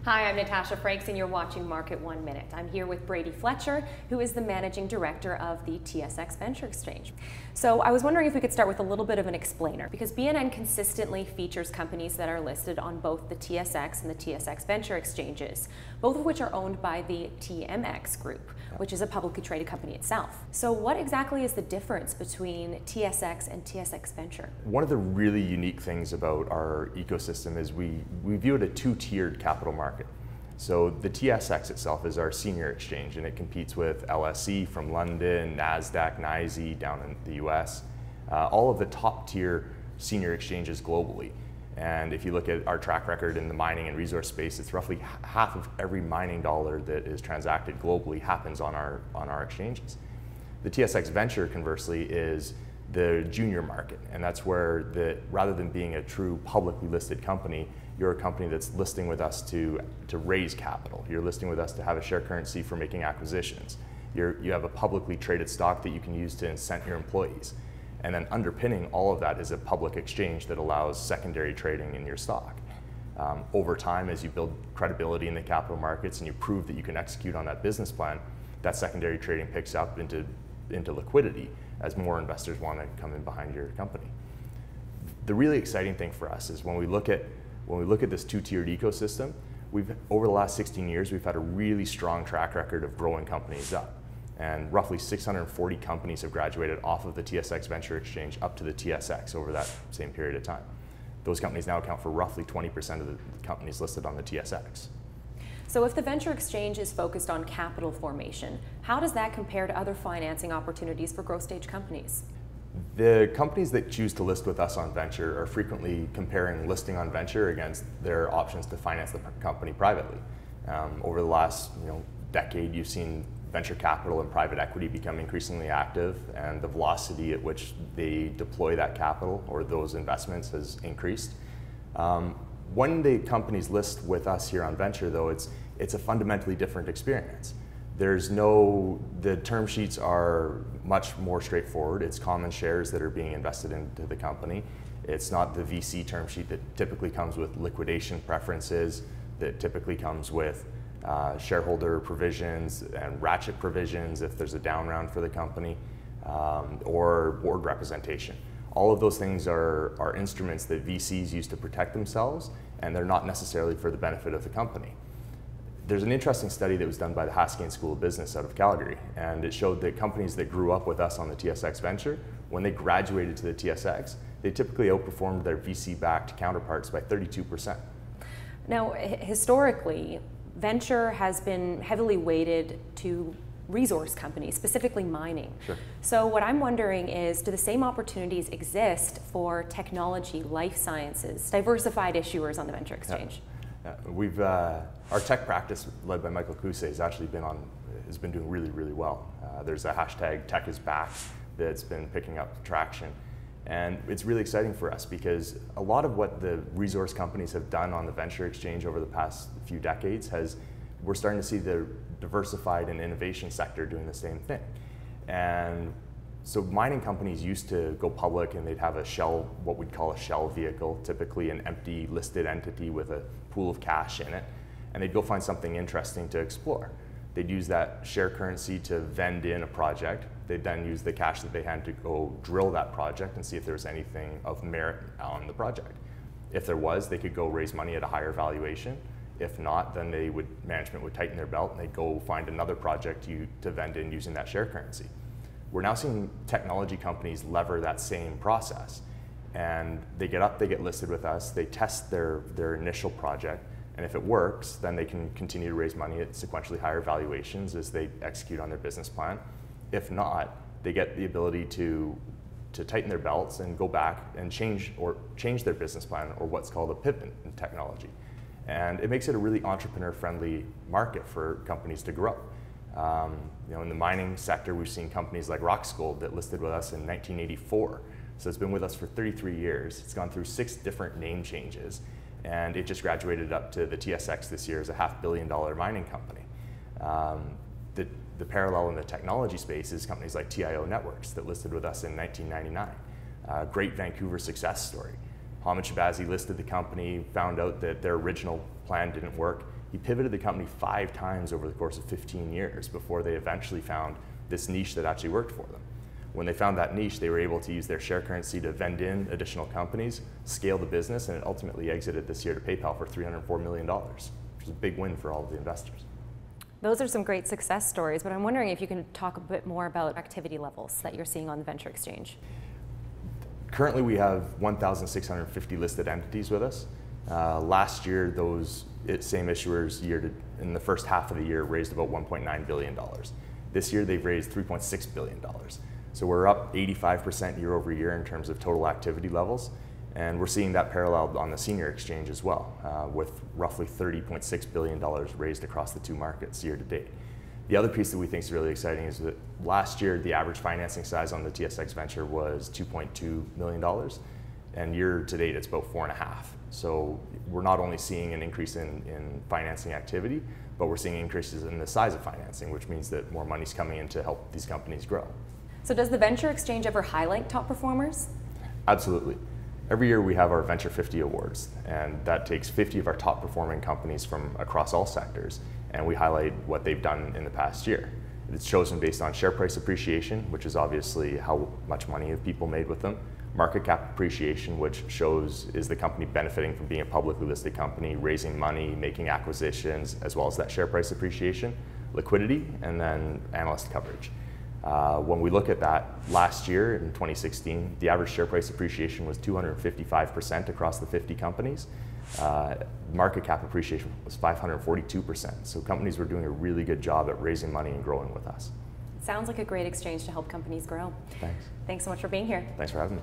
Hi, I'm Natasha Frakes and you're watching Market 1 Minute. I'm here with Brady Fletcher, who is the Managing Director of the TSX Venture Exchange. So I was wondering if we could start with a little bit of an explainer, because BNN consistently features companies that are listed on both the TSX and the TSX Venture Exchanges, both of which are owned by the TMX Group, which is a publicly traded company itself. So what exactly is the difference between TSX and TSX Venture? One of the really unique things about our ecosystem is we view it a two-tiered capital market. So the TSX itself is our senior exchange, and it competes with LSE from London, NASDAQ, NYSE down in the US, all of the top tier senior exchanges globally. And if you look at our track record in the mining and resource space, it's roughly half of every mining dollar that is transacted globally happens on our exchanges. The TSX Venture, conversely, is the junior market, and that's where rather than being a true publicly listed company, you're a company that's listing with us to raise capital. You're listing with us to have a share currency for making acquisitions. You have a publicly traded stock that you can use to incent your employees. And then underpinning all of that is a public exchange that allows secondary trading in your stock. Over time, as you build credibility in the capital markets and you prove that you can execute on that business plan, that secondary trading picks up into liquidity as more investors want to come in behind your company. The really exciting thing for us is when we look at this two-tiered ecosystem, over the last 16 years, we've had a really strong track record of growing companies up. And roughly 640 companies have graduated off of the TSX Venture Exchange up to the TSX over that same period of time. Those companies now account for roughly 20% of the companies listed on the TSX. So if the venture exchange is focused on capital formation, how does that compare to other financing opportunities for growth stage companies? The companies that choose to list with us on venture are frequently comparing listing on venture against their options to finance the company privately. Over the last decade, you've seen venture capital and private equity become increasingly active, and the velocity at which they deploy that capital or those investments has increased. When the companies list with us here on venture, though, it's a fundamentally different experience. The term sheets are much more straightforward. It's common shares that are being invested into the company. It's not the VC term sheet that typically comes with liquidation preferences, that typically comes with shareholder provisions and ratchet provisions if there's a down round for the company, or board representation. All of those things are instruments that VCs use to protect themselves, and they're not necessarily for the benefit of the company. There's an interesting study that was done by the Haskell School of Business out of Calgary, and it showed that companies that grew up with us on the TSX Venture, when they graduated to the TSX, they typically outperformed their VC-backed counterparts by 32%. Now, historically, venture has been heavily weighted to resource companies, specifically mining. Sure. So what I'm wondering is, do the same opportunities exist for technology, life sciences, diversified issuers on the venture exchange? Yeah. Our tech practice, led by Michael Cousset, has been doing really, really well. There's a hashtag Tech is Back that's been picking up traction. And it's really exciting for us because a lot of what the resource companies have done on the venture exchange over the past few decades we're starting to see the diversified and innovation sector doing the same thing. And so mining companies used to go public and they'd have a shell, what we'd call a shell vehicle, typically an empty listed entity with a pool of cash in it, and they'd go find something interesting to explore. They'd use that share currency to vend in a project. They'd then use the cash that they had to go drill that project and see if there was anything of merit on the project. If there was, they could go raise money at a higher valuation. If not, then management would tighten their belt and they'd go find another project to vend in using that share currency. We're now seeing technology companies lever that same process, and they get listed with us, they test their initial project, and if it works, then they can continue to raise money at sequentially higher valuations as they execute on their business plan. If not, they get the ability to tighten their belts and go back and change their business plan, or what's called a pivot in technology. And it makes it a really entrepreneur-friendly market for companies to grow. In the mining sector, we've seen companies like Roxgold that listed with us in 1984. So it's been with us for 33 years. It's gone through 6 different name changes, and it just graduated up to the TSX this year as a $500 million mining company. The parallel in the technology space is companies like TIO Networks that listed with us in 1999. Great Vancouver success story. Hamid Shabazi listed the company, found out that their original plan didn't work. He pivoted the company 5 times over the course of 15 years before they eventually found this niche that actually worked for them. When they found that niche, they were able to use their share currency to vend in additional companies, scale the business, and it ultimately exited this year to PayPal for $304 million, which is a big win for all of the investors. Those are some great success stories, but I'm wondering if you can talk a bit more about activity levels that you're seeing on the Venture Exchange. Currently, we have 1,650 listed entities with us. Last year, those same issuers in the first half of the year raised about $1.9 billion. This year, they've raised $3.6 billion. So we're up 85% year over year in terms of total activity levels. And we're seeing that paralleled on the senior exchange as well, with roughly $30.6 billion raised across the 2 markets year to date. The other piece that we think is really exciting is that last year, the average financing size on the TSX Venture was $2.2 million. And year to date, it's about 4.5. So we're not only seeing an increase in financing activity, but we're seeing increases in the size of financing, which means that more money's coming in to help these companies grow. So does the Venture Exchange ever highlight top performers? Absolutely. Every year we have our Venture 50 awards, and that takes 50 of our top performing companies from across all sectors, and we highlight what they've done in the past year. It's chosen based on share price appreciation, which is obviously how much money have people made with them, market cap appreciation, which shows is the company benefiting from being a publicly listed company, raising money, making acquisitions, as well as that share price appreciation, liquidity, and then analyst coverage. When we look at that, last year in 2016, the average share price appreciation was 255% across the 50 companies. Market cap appreciation was 542%. So companies were doing a really good job at raising money and growing with us. Sounds like a great exchange to help companies grow. Thanks. Thanks so much for being here. Thanks for having me.